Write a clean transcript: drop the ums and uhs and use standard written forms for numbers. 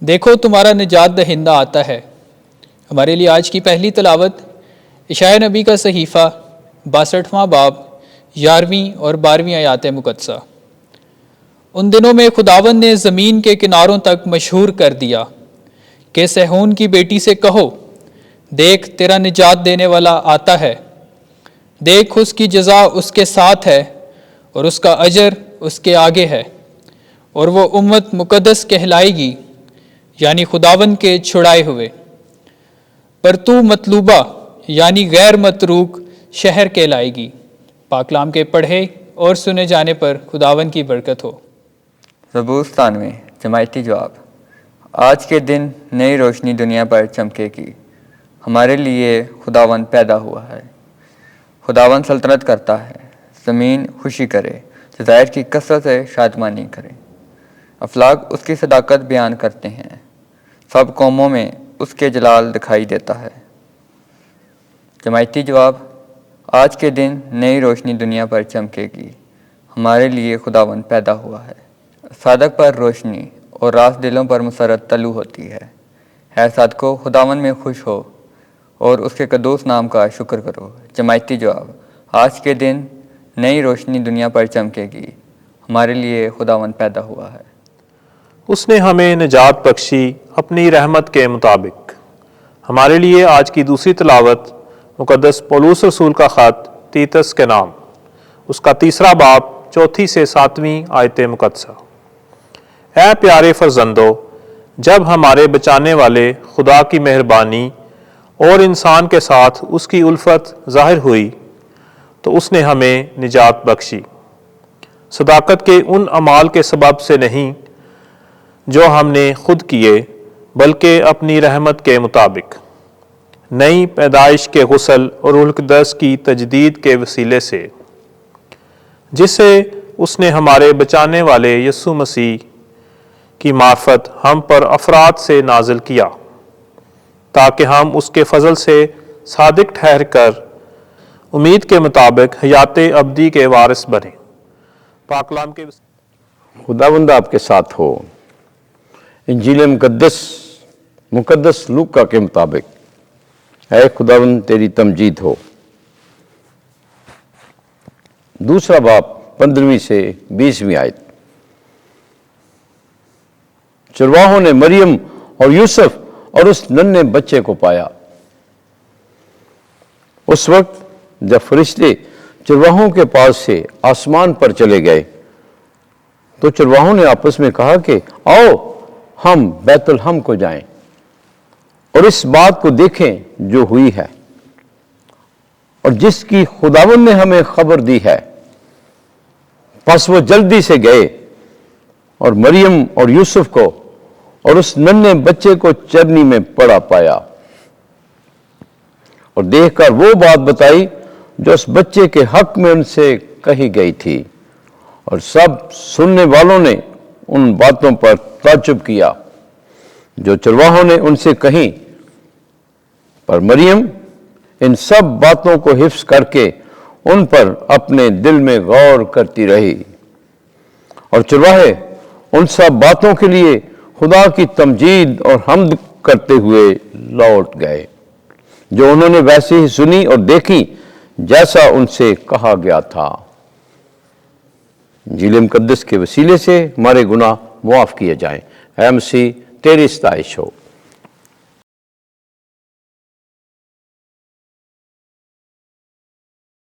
دیکھو تمہارا نجات دہندہ آتا ہے۔ ہمارے لیے آج کی پہلی تلاوت اشعیاء نبی کا صحیفہ 62واں باب 11ویں اور 12ویں آیات مقدسہ۔ ان دنوں میں خداوند نے زمین کے کناروں تک مشہور کر دیا کہ سیہون کی بیٹی سے کہو، دیکھ تیرا نجات دینے والا آتا ہے، دیکھ اس کی جزا اس کے ساتھ ہے اور اس کا اجر اس کے آگے ہے، اور وہ امت مقدس کہلائے گی، یعنی خداوند کے چھڑائے ہوئے۔ پر تو مطلوبہ یعنی غیر متروک شہر کہلائے گی۔ پاک کلام کے پڑھے اور سنے جانے پر خداوند کی برکت ہو۔ زبور 97 جماعتی جواب۔ آج کے دن نئی روشنی دنیا پر چمکے گی، ہمارے لیے خداوند پیدا ہوا ہے۔ خداوند سلطنت کرتا ہے، زمین خوشی کرے، جزائر کی کثرت سے شادمانی کرے۔ افلاک اس کی صداقت بیان کرتے ہیں، سب قوموں میں اس کے جلال دکھائی دیتا ہے۔ جماعتی جواب۔ آج کے دن نئی روشنی دنیا پر چمکے گی، ہمارے لیے خداوند پیدا ہوا ہے۔ صادق پر روشنی اور راست دلوں پر مسرت طلوع ہوتی ہے۔ اے صادقو، خداوند میں خوش ہو اور اس کے قدوس نام کا شکر کرو۔ جماعتی جواب۔ آج کے دن نئی روشنی دنیا پر چمکے گی، ہمارے لیے خداوند پیدا ہوا ہے۔ اس نے ہمیں نجات بخشی اپنی رحمت کے مطابق۔ ہمارے لیے آج کی دوسری تلاوت مقدس پولس رسول کا خط تیتس کے نام، اس کا 3 باب 4 سے 7 آیت مقدسہ۔ اے پیارے فرزندو، جب ہمارے بچانے والے خدا کی مہربانی اور انسان کے ساتھ اس کی الفت ظاہر ہوئی تو اس نے ہمیں نجات بخشی، صداقت کے ان اعمال کے سبب سے نہیں جو ہم نے خود کیے، بلکہ اپنی رحمت کے مطابق، نئی پیدائش کے غسل اور روح القدس کی تجدید کے وسیلے سے، جسے اس نے ہمارے بچانے والے یسوع مسیح کی معرفت ہم پر افراد سے نازل کیا، تاکہ ہم اس کے فضل سے صادق ٹھہر کر امید کے مطابق حیات ابدی کے وارث بنیں۔ پاک کلام کے خداوند آپ کے ساتھ ہو۔ انجیل مقدس لوکا کے مطابق، اے خداوند تیری تمجید ہو۔ 2 باب 15 سے 20 آیت۔ چرواہوں نے مریم اور یوسف اور اس ننھے بچے کو پایا۔ اس وقت جب فرشتے چرواہوں کے پاس سے آسمان پر چلے گئے تو چرواہوں نے آپس میں کہا کہ آؤ ہم بیت الحم کو جائیں اور اس بات کو دیکھیں جو ہوئی ہے اور جس کی خداوند نے ہمیں خبر دی ہے۔ پس وہ جلدی سے گئے اور مریم اور یوسف کو اور اس ننھے بچے کو چرنی میں پڑا پایا، اور دیکھ کر وہ بات بتائی جو اس بچے کے حق میں ان سے کہی گئی تھی، اور سب سننے والوں نے ان باتوں پر تعجب کیا جو چرواہوں نے ان سے کہیں۔ پر مریم ان سب باتوں کو حفظ کر کے ان پر اپنے دل میں غور کرتی رہی، اور چرواہے ان سب باتوں کے لیے خدا کی تمجید اور حمد کرتے ہوئے لوٹ گئے جو انہوں نے ویسے ہی سنی اور دیکھی جیسا ان سے کہا گیا تھا۔ انجیل مقدس کے وسیلے سے ہمارے گناہ معاف کیے جائیں۔ اے مسیح تیری ستائش ہو۔